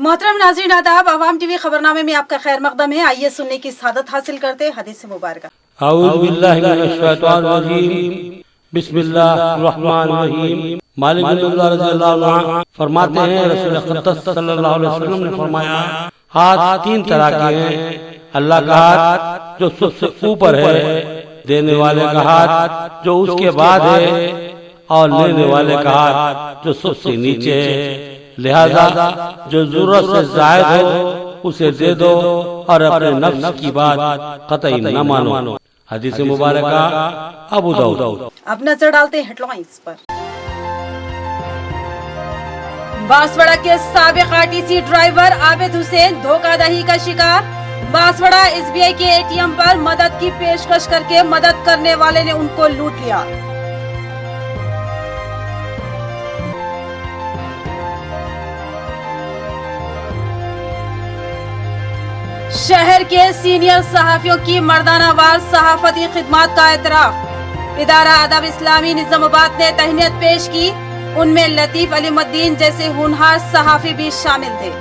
मोहतरम नाज़रीन आदाब, अवाम टीवी खबरनामे में आपका खैर मकदम है। आइए सुनने की सादत हासिल करते हदीस मुबारक। औज़ु बिल्लाहि मिनश शैतानिर रजीम, बिस्मिल्लाहिर्रहमानिर्रहीम। मालिक बिन नूर रज़ियल्लाहु अन्हु फरमाते हैं, रसूल अक़दस सल्लल्लाहु अलैहि वसल्लम ने फरमाया, हाथ तीन तरह के हैं। अल्लाह का हाथ जो सबसे ऊपर है, देने वाले का हाथ जो उसके बाद है, और लेने वाले का हाथ जो सबसे नीचे है। लिहाजा जो जरूरत से ज़ायद हो उसे दे दो और अपने नफ्स की बात कतई न मानो। हदीस मुबारक अबू दाऊद। अब नजर डालते हैं हेडलाइंस पर। बांसवाड़ा के साबिक आरटीसी ड्राइवर आबिद हुसैन धोखाधड़ी का शिकार। बांसवाड़ा एसबीआई के एटीएम पर मदद की पेशकश करके मदद करने वाले ने उनको लूट लिया। शहर के सीनियर सहाफियों की मर्दानावार सहाफती खिदमत का एतराफ। इदारा अदब इस्लामी निजामाबाद ने तहनीत पेश की। उनमें लतीफ अलीमुद्दीन जैसे होनहार सहाफी भी शामिल थे।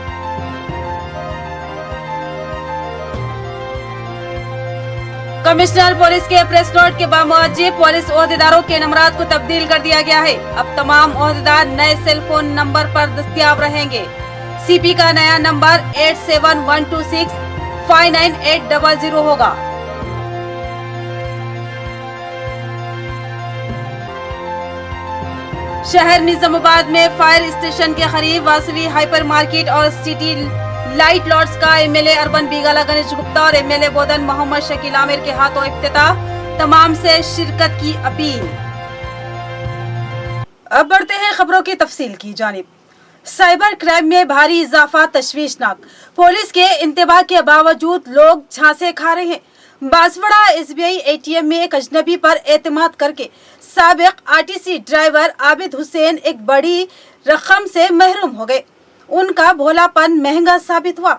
कमिश्नर पुलिस के प्रेस नोट के बावजूद पुलिस ओहदेदारों के नंबरात को तब्दील कर दिया गया है। अब तमाम ओहदेदार नए सेल फोन नंबर पर दस्तयाब रहेंगे। सीपी का नया नंबर 87126 59800 होगा। शहर निजामाबाद में फायर स्टेशन के करीब वासवी हाइपर मार्केट और सिटी लाइट लॉट्स का एमएलए अर्बन बीगाला गणेश गुप्ता और एमएलए बोधन मोहम्मद शकील आमिर के हाथों इफ्तिताह। तमाम से शिरकत की अपील। अब बढ़ते हैं खबरों की तफसील की जानिब। साइबर क्राइम में भारी इजाफा तशवीशनाक। पुलिस के इंतबाह के बावजूद लोग झांसे खा रहे हैं। बांसवाड़ा एसबीआई एटीएम में एक अजनबी पर एतमाद करके साबिक आरटीसी ड्राइवर आबिद हुसैन एक बड़ी रकम से महरूम हो गए। उनका भोलापन महंगा साबित हुआ।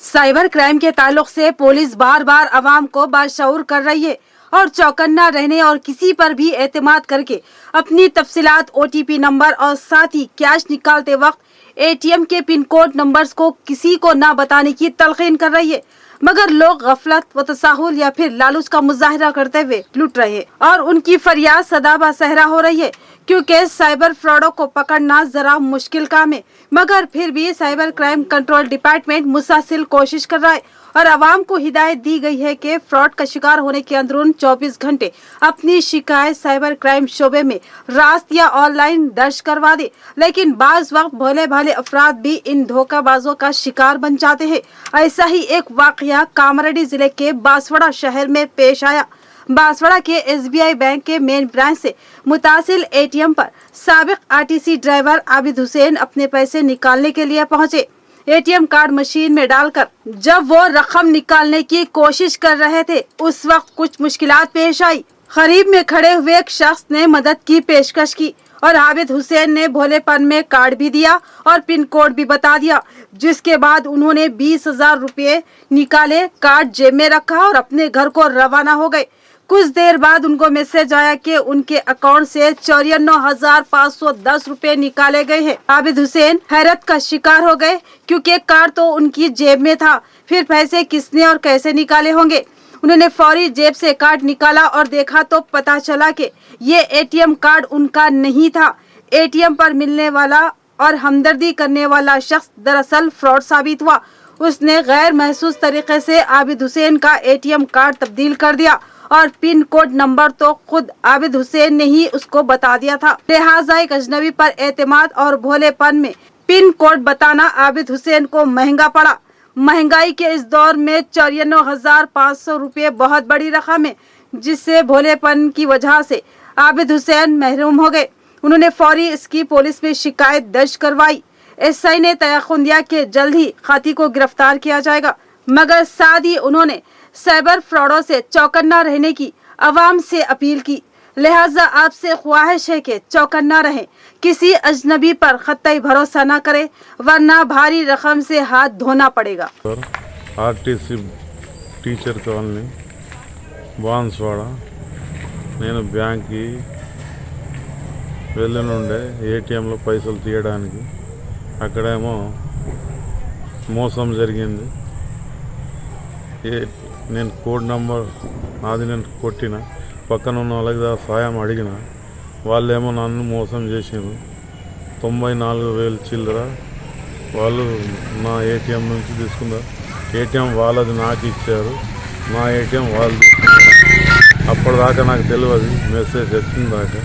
साइबर क्राइम के ताल्लुक से पुलिस बार बार अवाम को बाशऊर कर रही है और चौकन्ना रहने और किसी पर भी एतमाद करके अपनी तफसीलात, ओटीपी नंबर और साथ ही कैश निकालते वक्त एटीएम के पिन कोड नंबर्स को किसी को ना बताने की तलकीन कर रही है। मगर लोग गफलत व तसाहुल या फिर लालूच का मुजाहिरा करते हुए लूट रहे हैं और उनकी फरियाद सदाबा सहरा हो रही है, क्योंकि साइबर फ्रॉडों को पकड़ना जरा मुश्किल काम है। मगर फिर भी साइबर क्राइम कंट्रोल डिपार्टमेंट मुसलसल कोशिश कर रहा है और आवाम को हिदायत दी गई है कि फ्रॉड का शिकार होने के अंदरून 24 घंटे अपनी शिकायत साइबर क्राइम शोबे में रास्त या ऑनलाइन दर्ज करवा दे। लेकिन बाज वक्त भोले भाले अफराद भी इन धोखाबाजों का शिकार बन जाते हैं। ऐसा ही एक वाकया कामारेड्डी जिले के बांसवाड़ा शहर में पेश आया। बांसवाड़ा के एसबीआई बैंक के मेन ब्रांच से मुतासिल एटीएम पर साबिक आरटीसी ड्राइवर आबिद हुसैन अपने पैसे निकालने के लिए पहुंचे। एटीएम कार्ड मशीन में डालकर जब वो रकम निकालने की कोशिश कर रहे थे, उस वक्त कुछ मुश्किलात पेश आई। करीब में खड़े हुए एक शख्स ने मदद की पेशकश की और आबिद हुसैन ने भोलेपन में कार्ड भी दिया और पिन कोड भी बता दिया, जिसके बाद उन्होंने 20,000 रुपये निकाले, कार्ड जेब में रखा और अपने घर को रवाना हो गए। कुछ देर बाद उनको मैसेज आया कि उनके अकाउंट से 54,510 रुपए निकाले गए हैं। आबिद हुसैन हैरत का शिकार हो गए, क्योंकि कार्ड तो उनकी जेब में था, फिर पैसे किसने और कैसे निकाले होंगे। उन्होंने फौरी जेब से कार्ड निकाला और देखा तो पता चला कि ये एटीएम कार्ड उनका नहीं था। एटीएम पर मिलने वाला और हमदर्दी करने वाला शख्स दरअसल फ्रॉड साबित हुआ। उसने गैर महसूस तरीके से आबिद हुसैन का एटीएम कार्ड तब्दील कर दिया और पिन कोड नंबर तो खुद आबिद हुसैन ने ही उसको बता दिया था। लिहाजा एक अजनबी पर एतमाद और भोलेपन में पिन कोड बताना आबिद हुसैन को महंगा पड़ा। महंगाई के इस दौर में 54,500 रुपये बहुत बड़ी रकम है, जिससे भोलेपन की वजह से आबिद हुसैन महरूम हो गए। उन्होंने फौरी इसकी पुलिस में शिकायत दर्ज करवाई। एसआई ने तयख्खुन दिया कि जल्द ही खाती को गिरफ्तार किया जाएगा, मगर साथ ही उन्होंने साइबर फ्रॉडों से चौकन्ना रहने की अवाम से अपील की। लिहाजा आपसे ख्वाहिश है कि चौकन्ना रहें, किसी अजनबी पर खत्ता भरोसा न करें, वरना भारी रकम से हाथ धोना पड़ेगा। आरटीसी टीचर कॉलोनी बांसवाड़ा నేను బ్యాంక్కి వెళ్ళనుండే ఏటీఎంలో పైసలు తీయడానికి. అక్కడేమో మోసం జరిగింది. నేను కోడ్ నంబర్ నాది నేను కొట్టిన, పక్కన ఉన్న వాళ్ళకి సాయం అడిగిన, వాళ్ళేమో నన్ను మోసం చేసారు. 94,000 చిల్లర వాళ్ళు నా ఏటీఎం నుంచి తీసుకున్నారు. ఏటీఎం వాళ్ళది నాకు ఇచ్చారు, నా ఏటీఎం వాళ్ళు తీసుకున్నారు. అప్పటిదాకా నాకు తెలియదు, మెసేజ్ వచ్చిన దాకా.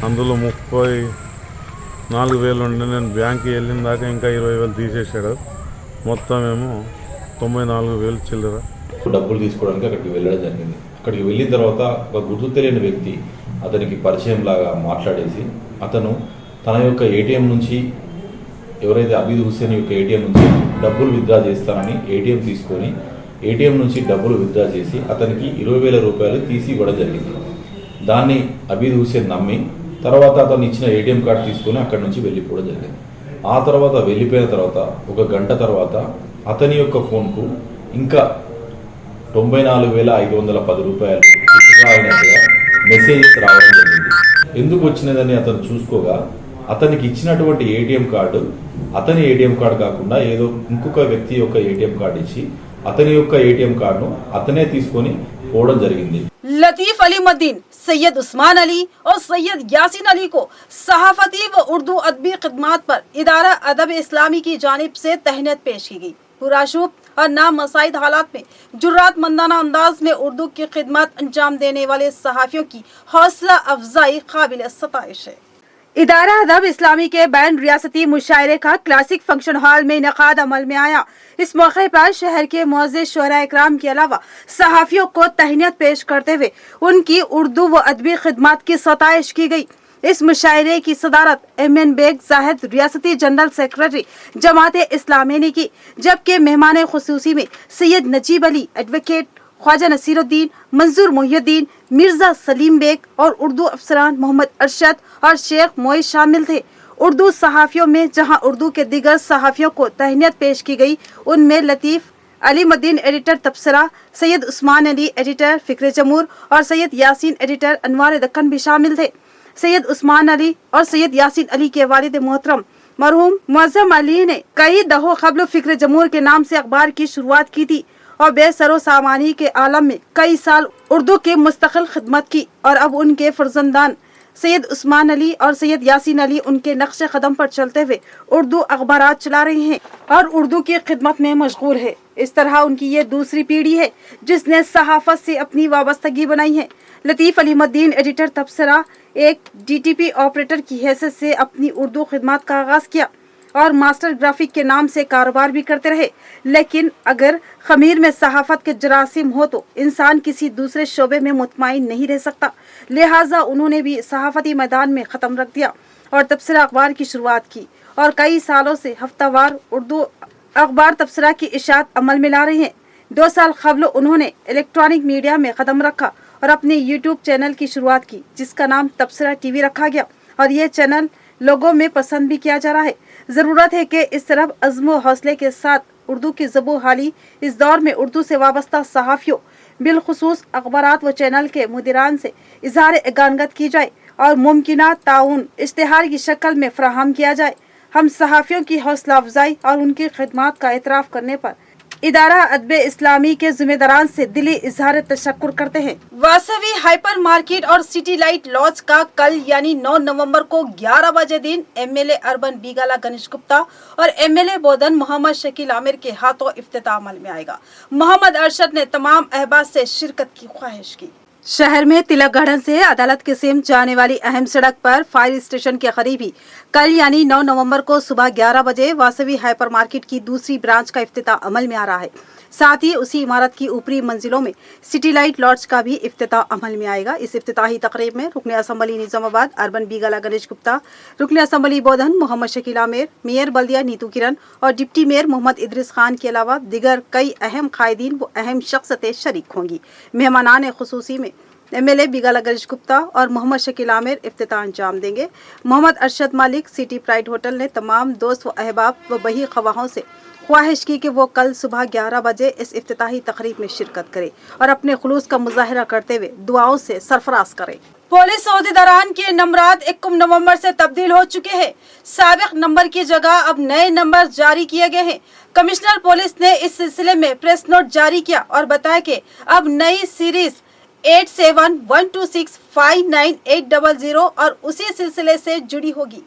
అందులో 34,000 ఉండే, నేను బ్యాంక్కి వెళ్ళిన దాకా ఇంకా 20,000 తీసేసాడు. మొత్తం ఏమో 94,000 చిల్లర. డబ్బులు తీసుకోవడానికి అక్కడికి వెళ్ళడం జరిగింది. అక్కడికి వెళ్ళిన తర్వాత ఒక గుర్తు తెలియని వ్యక్తి అతనికి పరిచయం లాగా మాట్లాడేసి అతను తన యొక్క ఏటీఎం నుంచి, ఎవరైతే అబీద్ హుస్సేన్ యొక్క ఏటీఎం నుంచి డబ్బులు విత్డ్రా చేస్తానని ఏటీఎం తీసుకొని ఏటీఎం నుంచి డబ్బులు విత్డ్రా చేసి అతనికి 20,000 రూపాయలు తీసి ఇవ్వడం జరిగింది. దాన్ని అబీద్ హుస్సేన్ నమ్మి తర్వాత అతను ఇచ్చిన ఏటీఎం కార్డు తీసుకొని అక్కడి నుంచి వెళ్ళిపోవడం జరిగింది. ఆ తర్వాత వెళ్ళిపోయిన తర్వాత 1 గంట తర్వాత అతని యొక్క ఫోన్కు ఇంకా 94,510 రూపాయలు విత్డ్రా అయినట్టుగా మెసేజెస్ రావడం జరిగింది. ఎందుకు వచ్చినదని అతను చూసుకోగా అతనికి ఇచ్చినటువంటి ఏటీఎం కార్డు అతని ఏటీఎం కార్డు కాకుండా ఏదో ఇంకొక వ్యక్తి యొక్క ఏటీఎం కార్డు ఇచ్చి అతని యొక్క ఏటీఎం కార్డును అతనే తీసుకొని పోవడం జరిగింది. लतीफ अली मद्दीन, सैयद उस्मान अली और सैयद यासीन अली को सहाफती व उर्दू अदबी खिदमात पर इदारा अदब इस्लामी की जानिब से तहनीत पेश की गई। पुराशुब और नामसाइद हालात में जुर्रातमंदाना अंदाज में उर्दू की खिदमत अंजाम देने वाले सहाफ़ियों की हौसला अफजाई काबिल सताइश है। इदारा अदब इस्लामी के बैन रियासती मुशायरे का क्लासिक फंक्शन हॉल में इनेकाद अमल में आया। इस मौके पर शहर के मुअज़्ज़िज़ शुहरा इकराम के अलावा सहाफ़ियों को तहनीत पेश करते हुए उनकी उर्दू व अदबी खिदमत की सताइश की गई। इस मुशायरे की सदारत एमएन बेग जाहिद रियासती जनरल सेक्रेटरी जमात इस्लामी ने की, जबकि मेहमान खुसूसी में सैयद नजीब अली, एडवोकेट ख्वाजा नसीरुद्दीन, मंजूर मोहिउद्दीन, मिर्जा सलीम बेग और उर्दू अफसरान मोहम्मद अरशद और शेख मोइज शामिल थे। उर्दू सहाफ़ियों में जहां उर्दू के दीगर सहाफ़ियों को तहनीत पेश की गई, उनमें लतीफ़ अली मद्दीन एडिटर तबसरा, सैयद उस्मान अली एडिटर फ़िक्र जमूर और सैयद यासीन एडिटर अनवार दक्कन भी शामिल थे। सैयद उस्मान अली और सैयद यासीन अली के वालिद मोहतरम मरहूम मुअज़्ज़म अली ने कई दहों क़ब्ल फ़िक्र जमूर के नाम से अखबार की शुरुआत की थी और बेसरो सामानी के आलम में कई साल उर्दू की मुस्तकिल खिदमत की और अब उनके फर्जंदान सैयद उस्मान अली और सैयद यासीन अली उनके नक्श कदम पर चलते हुए उर्दू अखबारात चला रहे हैं और उर्दू की खिदमत में मशगूल है। इस तरह उनकी ये दूसरी पीढ़ी है जिसने सहाफत से अपनी वाबस्तगी बनाई है। लतीफ़ अली मद्दीन एडिटर तबसरा एक डीटीपी ऑपरेटर की हैसियत से अपनी उर्दू खिदमत का आगाज़ किया और मास्टर ग्राफिक के नाम से कारोबार भी करते रहे, लेकिन अगर खमीर में सहाफत के जरासीम हो तो इंसान किसी दूसरे शोबे में मुतमईन नहीं रह सकता। लिहाजा उन्होंने भी सहाफती मैदान में ख़त्म रख दिया और तबसरा अखबार की शुरुआत की और कई सालों से हफ्तावार उर्दू अखबार तबसरा की इशात अमल में ला रहे हैं। 2 साल कबल उन्होंने इलेक्ट्रॉनिक मीडिया में कदम रखा और अपने यूट्यूब चैनल की शुरुआत की, जिसका नाम तबसरा टीवी रखा गया और ये चैनल लोगों में पसंद भी किया जा रहा है। ज़रूरत है कि इस तरफ अज़्म व हौसले के साथ उर्दू की ज़बो हाली इस दौर में उर्दू से वाबस्ता सहाफ़ियों बिलखुसूस अखबारात व चैनल के मुदीरान से इज़हार एकानगत की जाए और मुमकिना ताउन इश्तिहार की शक्ल में फ़राहम किया जाए। हम सहाफ़ियों की हौसला अफजाई और उनकी खिदमत का एतराफ़ करने पर इदारा अदबे इस्लामी के जिम्मेदारान से दिली इजहार तशक्कुर करते हैं। वासवी हाइपर मार्केट और सिटी लाइट लॉज का कल यानी 9 नवंबर को 11 बजे दिन एमएलए अर्बन बीगाला गणेश गुप्ता और एमएलए बोधन मोहम्मद शकील आमिर के हाथों इफ्तिताह अमल में आएगा। मोहम्मद अरशद ने तमाम अहबाब से शिरकत की ख्वाहिश की। शहर में तिलक गार्डन से अदालत के सिम जाने वाली अहम सड़क पर फायर स्टेशन के करीब ही कल यानी 9 नवंबर को सुबह 11 बजे वासवी हाइपर मार्केट की दूसरी ब्रांच का इफ्तिताह अमल में आ रहा है। साथ ही उसी इमारत की ऊपरी मंजिलों में सिटी लाइट लॉज का भी इफ्तिताह अमल में आएगा। इस इफ्तिताही तकरीब में रुकन असम्बली निजामाबाद अर्बन बीगाला गणेश गुप्ता, रुकन असम्बली बोधन मोहम्मद शकील आमिर, मेयर बल्दिया नीतू किरण और डिप्टी मेयर मोहम्मद इदरीस खान के अलावा दिगर कई अहम कायदीन व अहम शख्सियतें शरीक होंगी। मेहमानान खुसूसी में एमएलए बीगाला गणेश गुप्ता और मोहम्मद शकील आमिर इफ्तिताह अंजाम देंगे। मोहम्मद अरशद मालिक सिटी प्राइड होटल ने तमाम दोस्त व अहबाब व बही खवाहों से ख्वाहिश की कि वो कल सुबह 11 बजे इस इफ्तिताही तकरीब में शिरकत करें और अपने खुलूस का मुजाहरा करते हुए दुआओं से सरफराज करें। पुलिस ओहदेदारान के नंबरात 21 नवंबर से तब्दील हो चुके हैं। साबिक नंबर की जगह अब नए नंबर जारी किए गए हैं। कमिश्नर पुलिस ने इस सिलसिले में प्रेस नोट जारी किया और बताया कि अब नई सीरीज 8712659800 और उसी सिलसिले से जुड़ी होगी।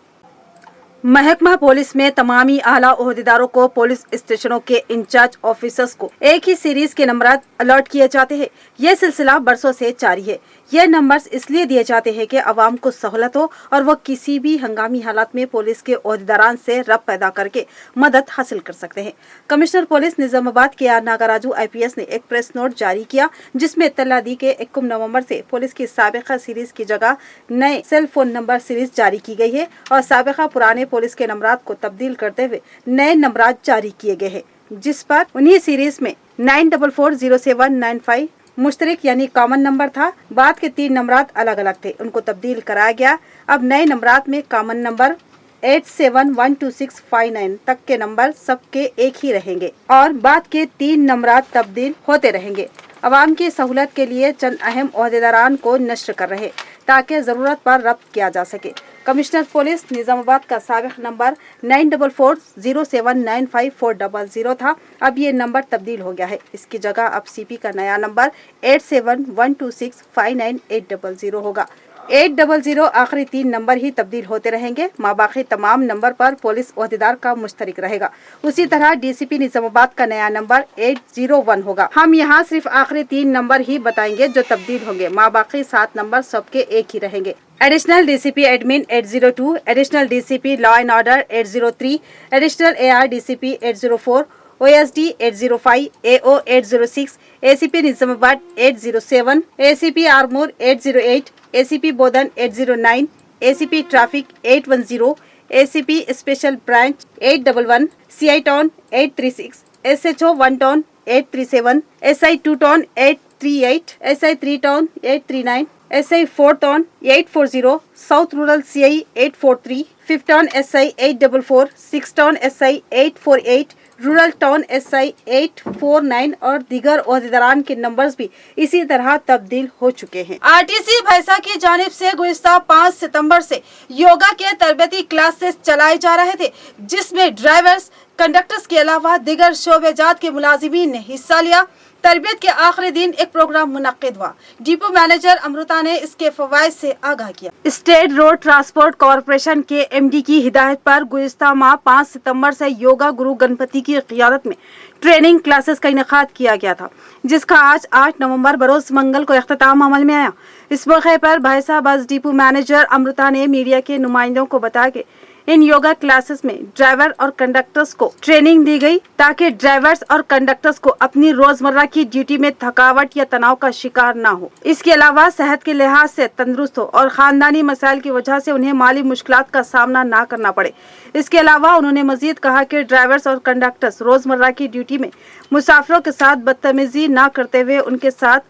महकमा पुलिस में तमामी आला ओहदेदारों को पुलिस स्टेशनों के इंचार्ज ऑफिसर्स को एक ही सीरीज के नंबर अलॉट किए जाते हैं। यह सिलसिला बरसों से जारी है। यह नंबर्स इसलिए दिए जाते हैं कि आवाम को सहूलत हो और वह किसी भी हंगामी हालात में पुलिस के ओहदेदारान से रब पैदा करके मदद हासिल कर सकते हैं। कमिश्नर पुलिस निजामाबाद के आर नागराजू IPS ने एक प्रेस नोट जारी किया जिसमें इत्तला दी कि 21 नवंबर से पुलिस की साबिका सीरीज की जगह नए सेल फोन नंबर सीरीज जारी की गई है और साबिका पुराने पुलिस के नंबरात को तब्दील करते हुए नए नंबरात जारी किए गए हैं, जिस पर उन्हीं सीरीज में 94407995 मुश्तरक यानी कॉमन नंबर था। बाद के 3 नंबरात अलग अलग थे, उनको तब्दील कराया गया। अब नए नंबरात में कॉमन नंबर 87122659 तक के नंबर सबके एक ही रहेंगे और बाद के 3 नंबरात तब्दील होते रहेंगे। अवाम की सहूलत के लिए चंद अहम ओहदेदारान को नश्र कर रहे ताकि जरूरत पर रब्त किया जा सके। कमिश्नर पुलिस निजामाबाद का साबिक नंबर 9440795400 था। अब ये नंबर तब्दील हो गया है। इसकी जगह अब CP का नया नंबर 8712659800 होगा। 800 आखिरी 3 नंबर ही तब्दील होते रहेंगे। माबाकी तमाम नंबर पर पुलिस ओहदेदार का मुश्तरक रहेगा। उसी तरह DCP निजामाबाद का नया नंबर 801 होगा। हम यहाँ सिर्फ आखिरी 3 नंबर ही बताएंगे जो तब्दील होंगे। माबाकी 7 नंबर सबके एक ही रहेंगे। Additional DCP admin 802, additional DCP law and order 803, additional AR DCP 804, OSD 805, AO 806, ACP Nizamabad 807, ACP Armoor 808, ACP Bodhan 809, ACP traffic 810, ACP special branch 811, CI town 836, SHO 1 town 837, SI 2 town 838, SI 3 town 839, SI 4 town 840, south rural CI 843, 5 town SI 844, 6 town SI 848, rural town SI 849 और दीगर ओहदेदारान के numbers भी इसी तरह तब्दील हो चुके हैं। RTC भैंसा की जानिब से गुज़िश्ता 5 सितंबर से योगा के तरबियती क्लासेस चलाए जा रहे थे, जिसमें ड्राइवर्स, कंडक्टर्स के अलावा दीगर शोबेजात के मुलाजिमीन ने हिस्सा लिया। तरबियत के आखिरी दिन एक प्रोग्राम मुनक्किद हुआ। डिपो मैनेजर अमृता ने इसके फवाइद से आगाह किया। स्टेट रोड ट्रांसपोर्ट कॉरपोरेशन के MD की हिदायत पर गुज़िश्ता माह 5 सितंबर से योगा गुरु गणपति की क़ियादत में ट्रेनिंग क्लासेस का इनेकाद किया गया था, जिसका आज 8 नवंबर बरोज़ मंगल को इख्तिताम अमल में आया। इस मौके पर भैंसा बस डिपो मैनेजर अमृता ने मीडिया के नुमाइंदों को बताया कि इन योगा क्लासेस में ड्राइवर और कंडक्टर्स को ट्रेनिंग दी गई ताकि ड्राइवर्स और कंडक्टर्स को अपनी रोजमर्रा की ड्यूटी में थकावट या तनाव का शिकार ना हो। इसके अलावा सेहत के लिहाज से तंदुरुस्त हो और खानदानी मसाइल की वजह से उन्हें माली मुश्किलात का सामना ना करना पड़े। इसके अलावा उन्होंने मजीद कहा कि ड्राइवर्स और कंडक्टर्स रोजमर्रा की ड्यूटी में मुसाफिरों के साथ बदतमीजी ना करते हुए उनके साथ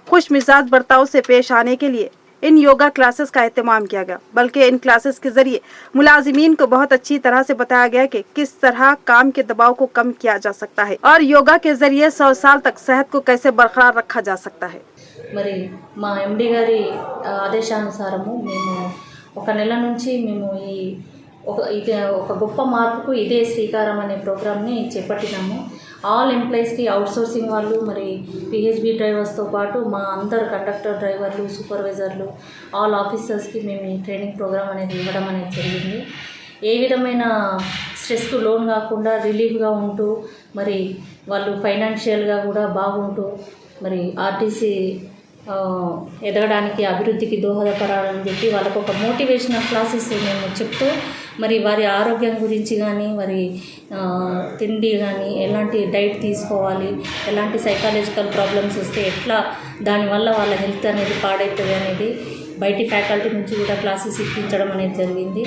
खुश मिजाज बर्ताव से पेश आने के लिए इन योगा क्लासेस का एहतमाम किया गया, बल्कि इन क्लासेस के जरिए मुलाजिमीन को बहुत अच्छी तरह से बताया गया कि किस तरह काम के दबाव को कम किया जा सकता है और योगा के जरिए 100 साल तक सेहत को कैसे बरकरार रखा जा सकता है। మరి మా MD గారి ఆదేశానుసారము మేము ఒక నెల నుంచి మేము ఒక గొప్ప మార్పుకు ఇదే శ్రీకారం అనే ప్రోగ్రామ్ని చేపట్టినాము. ఆల్ ఎంప్లాయీస్కి అవుట్సోర్సింగ్ వాళ్ళు మరి PHB డ్రైవర్స్తో పాటు మా అందరు కండక్టర్ డ్రైవర్లు, సూపర్వైజర్లు, ఆల్ ఆఫీసర్స్కి మేము ఈ ట్రైనింగ్ ప్రోగ్రామ్ అనేది ఇవ్వడం అనేది జరిగింది. ఏ విధమైన స్ట్రెస్కు లోన్ కాకుండా రిలీఫ్గా ఉంటూ మరి వాళ్ళు ఫైనాన్షియల్గా కూడా బాగుంటూ మరి RTC ఎదగడానికి అభివృద్ధికి దోహదపడాలని చెప్పి వాళ్ళకు ఒక మోటివేషనల్ క్లాసెస్ మేము చెప్తూ మరి వారి ఆరోగ్యం గురించి కానీ మరి తిండి కానీ ఎలాంటి డైట్ తీసుకోవాలి, ఎలాంటి సైకాలజికల్ ప్రాబ్లమ్స్ వస్తే ఎట్లా దానివల్ల వాళ్ళ హెల్త్ అనేది పాడవుతుంది అనేది బయటి ఫ్యాకల్టీ నుంచి కూడా క్లాసెస్ ఇప్పించడం అనేది జరిగింది.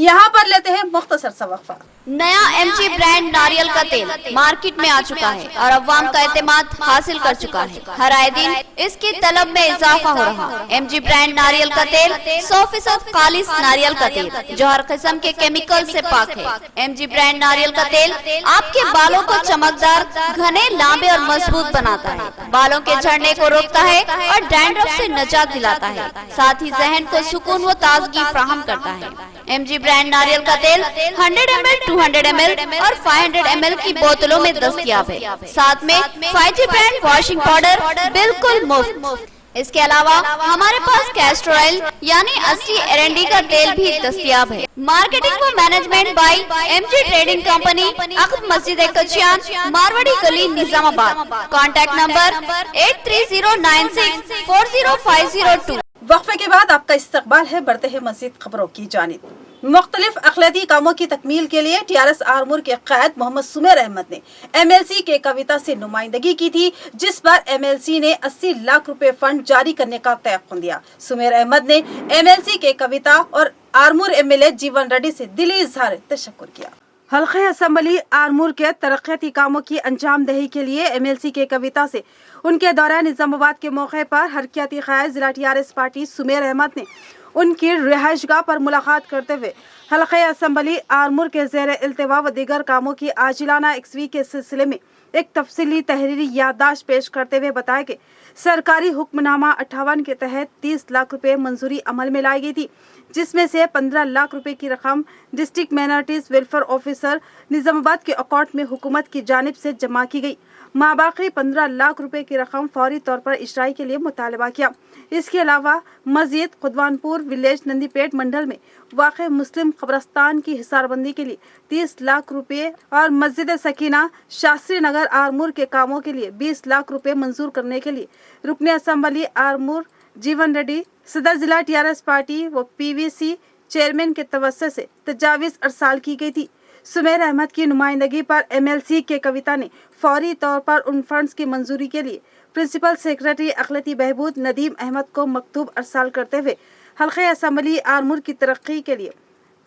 यहाँ पर लेते हैं मुख्तसर सा वक्फा। नया MG ब्रांड नारियल का तेल मार्केट में आ चुका है और अवाम का एतमाद हासिल कर चुका है। हर आए दिन इसकी तलब में इजाफा हो रहा है। MG ब्रांड नारियल का तेल 100% खालिस नारियल का तेल जो हर किस्म के केमिकल से पाक है। MG ब्रांड नारियल का तेल आपके बालों को चमकदार, घने, लांबे और मजबूत बनाता है, बालों के झड़ने को रोकता है और डैंड्रफ से निजात दिलाता है। साथ साथ ही जहन को सुकून व ताजगी फराहम करता है। MG ब्रांड नारियल का तेल 100 ml, 200 ml और 500 ml की बोतलों में दस्तयाब है। साथ में 5G ब्रांड वॉशिंग पाउडर बिल्कुल मुफ्त। इसके अलावा हमारे पास कैस्टर ऑयल यानी असली एरंडी का तेल भी दस्तयाब है। मार्केटिंग व management by MG trading company, अकब मस्जिद कचियान, मारवाड़ी गली, निजामाबाद। Contact number 8309640502। वक्फे के बाद आपका इस्तकबाल है, बढ़ते हैं मज़ीद खबरों की जानिब। मुख्तलिफ अखलाती कामों की तकमील के लिए TRS आरमूर के क़ायद मोहम्मद सुमेर अहमद ने MLC के कविता से नुमाइंदगी की थी, जिस पर MLC ने 80 लाख रुपए फंड जारी करने का तयक़ुन दिया। सुमेर अहमद ने MLC के कविता और आरमूर MLA जीवन रेड्डी से दिली इज़हार तशक्कुर किया। हल्क़े असम्बली आरमूर के तरक्याती कामों की अंजाम दही के लिए MLC के कविता से उनके दौरान निजामाबाद के मौके पर हरकियाती क़ायद जिला TRS पार्टी सुमेर अहमद ने उनकी रिहाइशगाह पर मुलाकात करते हुए हल्क़े असम्बली आरमूर के ज़ेर इल्तिवा व दीगर कामों की आजिलाना एक्सवी के सिलसिले में एक तफसीली तहरीरी याददाश्त पेश करते हुए बताया कि सरकारी हुक्मनामा 58 के तहत 30 लाख रुपए मंजूरी अमल में लाई गई थी, जिसमें से 15 लाख रुपए की रकम district minorities welfare officer Nizamabad के अकाउंट में हुकूमत की जानिब से जमा की गई। माबाकी 15 लाख रुपए की रकम फौरी तौर पर इशराई के लिए मुतालबा किया। इसके अलावा मजीद खुदवानपुर विलेज नंदीपेट मंडल में वाक़ मुस्लिम कब्रस्तान की हिसारबंदी के लिए 30 लाख रुपए और मस्जिद सकीना शास्त्री नगर आरमूर के कामों के लिए 20 लाख रुपए मंजूर करने के लिए रुकन असम्बली आरमूर जीवन रेड्डी, सदर जिला TRS पार्टी व PVC चेयरमैन के तवस्सुत से तजावीज़ अरसाल की गई थी। सुमेर अहमद की नुमाइंदगी पर MLC के कविता ने फौरी तौर पर उन फंड्स की मंजूरी के लिए प्रिंसिपल सेक्रेटरी अखलाती बहबूद नदीम अहमद को मकतूब अरसाल करते हुए हल्क़े असम्बली आरमूर की तरक्की के लिए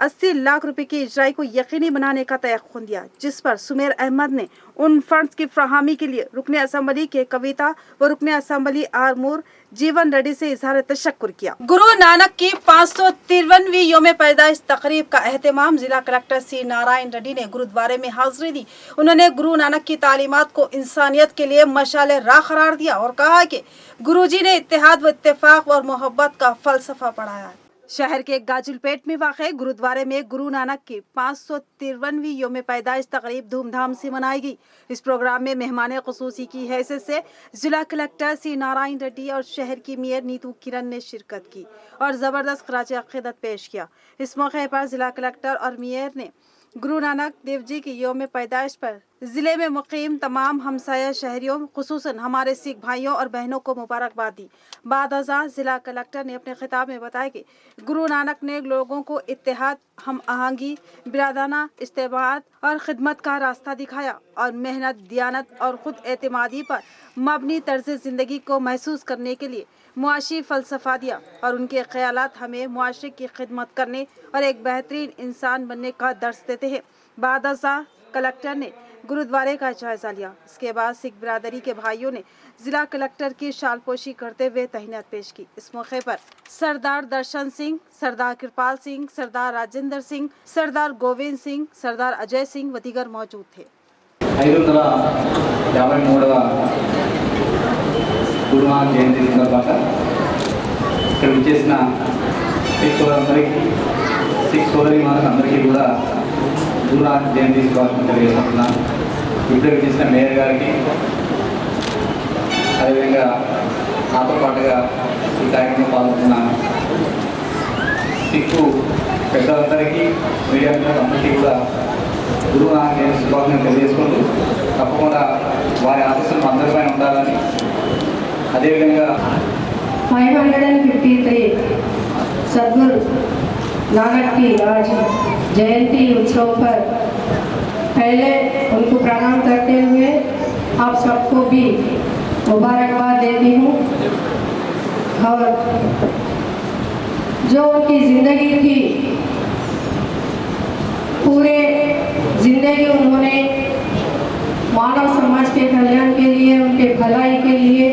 80 लाख रुपए की इजराई को यकीनी बनाने का तयक़ुन दिया, जिस पर सुमेर अहमद ने उन फंड्स की फ्राहमी के लिए रुकन असम्बली के कविता व रुकन असम्बली आरमूर जीवन रेड्डी से इजहार तशक्कुर किया। गुरु नानक की 553वीं यौम पैदाइश तकरीब का एहतमाम जिला कलेक्टर C नारायण रेड्डी ने गुरुद्वारे में हाजिरी दी। उन्होंने गुरु नानक की तालीमात को इंसानियत के लिए मशाले राह करार दिया और कहा कि गुरुजी ने इत्तेहाद व इत्तेफाक और मोहब्बत का फलसफा पढ़ाया है। शहर के गाजुलपेट में वाक़े गुरुद्वारे में गुरु नानक की 553वीं यौम पैदाइश तकरीब धूमधाम से मनाई गई। इस प्रोग्राम में मेहमान ख़ुसूसी की हैसियत से जिला कलेक्टर C नारायण रेड्डी और शहर की मेयर नीतू किरण ने शिरकत की और ज़बरदस्त ख़राज अक़ीदत पेश किया। इस मौके पर जिला कलेक्टर और मेयर ने गुरु नानक देव जी की यौम पैदाइश पर जिले में मुकीम तमाम हमसाया शहरियों खुसूसन हमारे सिख भाइयों और बहनों को मुबारकबाद दी। बाद अज़ां जिला कलेक्टर ने अपने खिताब में बताया कि गुरु नानक ने लोगों को इत्तेहाद, हम आहंगी, बिरादाना इज्तिमाअत और खिदमत का रास्ता दिखाया और मेहनत, दियानत और खुद एतमादी पर मबनी तर्ज ज़िंदगी को महसूस करने के लिए मुआशी फ़लसफ़ा दिया और उनके ख़यालात हमें मुआशरे की खिदमत करने और एक बेहतरीन इंसान बनने का दर्स देते हैं। बाद अज़ां कलेक्टर ने गुरुद्वारे का जायजा लिया। इसके बाद सिख बिरादरी के भाइयों ने जिला कलेक्टर की शालपोशी करते हुए तहनीत पेश की। इस मौके पर सरदार दर्शन सिंह, सरदार कृपाल सिंह, सरदार राजेंद्र सिंह, सरदार गोविंद सिंह, सरदार अजय सिंह व दीगर मौजूद थे। 553వ గురునానక్ జయంతి సందర్భంగా ఇక్కడ విచ్చేసిన సిక్ సోదరీమణులందరికీ కూడా గురునానక్ జయంతి శుభాకాంక్షలు తెలియజేస్తున్నాను. ఇప్పుడు విచ్చేసిన మేయర్ గారికి, అదేవిధంగా నాతో పాటుగా ఈ కార్యక్రమంలో పాల్గొంటున్న సిక్కు పెద్దలందరికీ, మీడియా అందరికీ కూడా గురునానక్ జయంతి శుభాకాంక్షలు తెలియజేసుకుంటూ తప్పకుండా వారి ఆశీస్సులు అందరిపై ఉండాలని, అదేవిధంగా 553 सदगुरु नानक की आज जयंती उत्सव पर पहले उनको प्रणाम करते हुए आप सबको भी मुबारकबाद देती हूँ। और जो उनकी ज़िंदगी थी, पूरे ज़िंदगी उन्होंने मानव समाज के कल्याण के लिए, उनके भलाई के लिए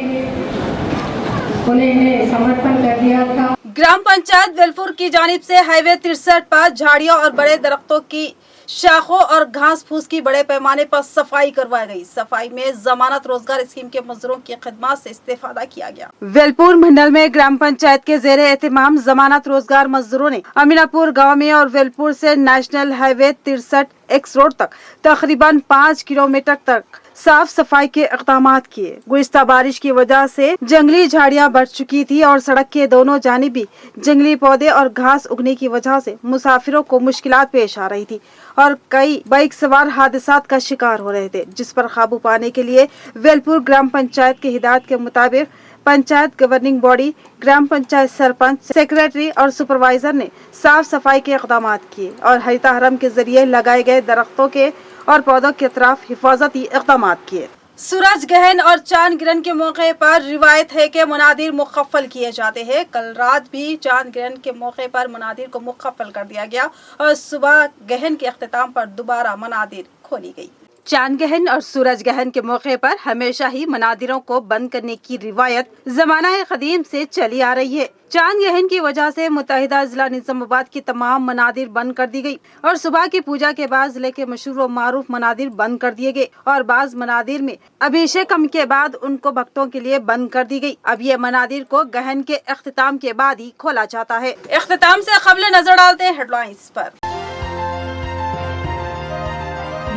उन्हें समर्पण कर दिया था। ग्राम पंचायत वेलपुर की जानिब से हाईवे 63 पर झाड़ियों और बड़े दरख्तों की शाखों और घास फूस की बड़े पैमाने पर सफाई करवाई गई। सफाई में जमानत रोजगार स्कीम के मजदूरों की खिदमत से इस्तेफादा किया गया। वेलपुर मंडल में ग्राम पंचायत के जेरे एहतमाम जमानत रोजगार मजदूरों ने अमीनापुर गांव में और वेलपुर से नेशनल हाईवे 63X रोड तक तकरीबन 5 किलोमीटर तक साफ सफाई के इक़दामात किए। गुज़िश्ता बारिश की वजह से जंगली झाड़ियां बढ़ चुकी थी और सड़क के दोनों जानिबी जंगली पौधे और घास उगने की वजह से मुसाफिरों को मुश्किलात पेश आ रही थी और कई बाइक सवार हादसात का शिकार हो रहे थे, जिस पर काबू पाने के लिए वेलपुर ग्राम पंचायत की हिदायत के मुताबिक पंचायत गवर्निंग बॉडी, ग्राम पंचायत सरपंच, सेक्रेटरी और सुपरवाइजर ने साफ सफाई के इक़दामात किए और हरिता हरम के जरिए लगाए गए दरख्तों के और पौधों के तरफ हिफाजती इक़दामात किए। सूरज ग्रहण और चांद ग्रहण के मौके पर रिवायत है कि मुनादिर मुकफ्फल किए जाते हैं। कल रात भी चांद ग्रहण के मौके पर मुनादिर को मुकफ्फल कर दिया गया और सुबह ग्रहण के अख्तिताम पर दोबारा मुनादिर खोली गई। चांद ग्रहण और सूरज ग्रहण के मौके पर हमेशा ही मनादिरों को बंद करने की रिवायत ज़माना कदीम से चली आ रही है। चांद ग्रहण की वजह से मुत्तहिदा जिला निजामाबाद की तमाम मनादिर बंद कर दी गई और सुबह की पूजा के बाद जिले के मशहूर व मारूफ मनादिर बंद कर दिए गए और बाज मनादिर में अभिषेकम के बाद उनको भक्तों के लिए बंद कर दी गई। अब ये मनादिर को ग्रहण के अख्तिताम के बाद ही खोला जाता है। अख्तिताम से कबल नजर डालते हैं हेडलाइंस पर।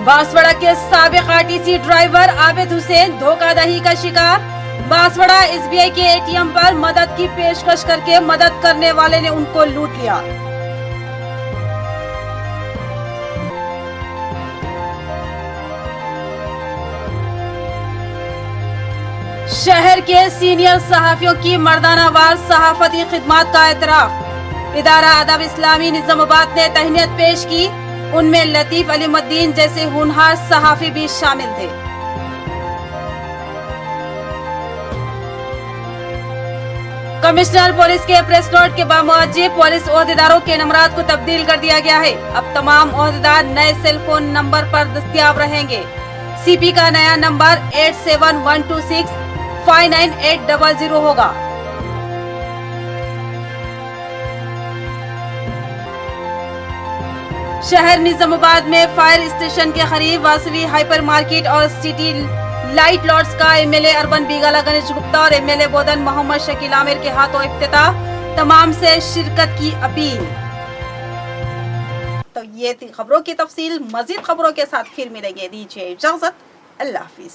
बांसवाड़ा के साबिक आरटीसी ड्राइवर आबिद हुसैन धोखाधड़ी का शिकार। बांसवाड़ा एसबीआई के एटीएम पर मदद की पेशकश करके मदद करने वाले ने उनको लूट लिया। शहर के सीनियर सहाफियों की मर्दानावार सहाफती खिदमत का एतराफ। इदारा अदब इस्लामी निजामाबाद ने तहनीत पेश की। उनमें लतीफ अलीमुद्दीन जैसे होनहार सहाफी भी शामिल थे। कमिश्नर पुलिस के प्रेस नोट के बावजूद पुलिस ओहदेदारों के नंबरात को तब्दील कर दिया गया है। अब तमाम ओहदेदार नए सेल फोन नंबर पर दस्तयाब रहेंगे। सीपी का नया नंबर 87126 59800 होगा। शहर निजामाबाद में फायर स्टेशन के करीब वासवी हाइपर मार्केट और सिटी लाइट लॉट्स का एमएलए अर्बन बीगाला गणेश गुप्ता और एमएलए बोधन मोहम्मद शकील आमिर के हाथों इफ्तिताह। तमाम से शिरकत की अपील। तो ये थी खबरों की तफसील। मजीद खबरों के साथ फिर मिलेंगे। दीजिए इजाजत। अल्लाह हाफिज।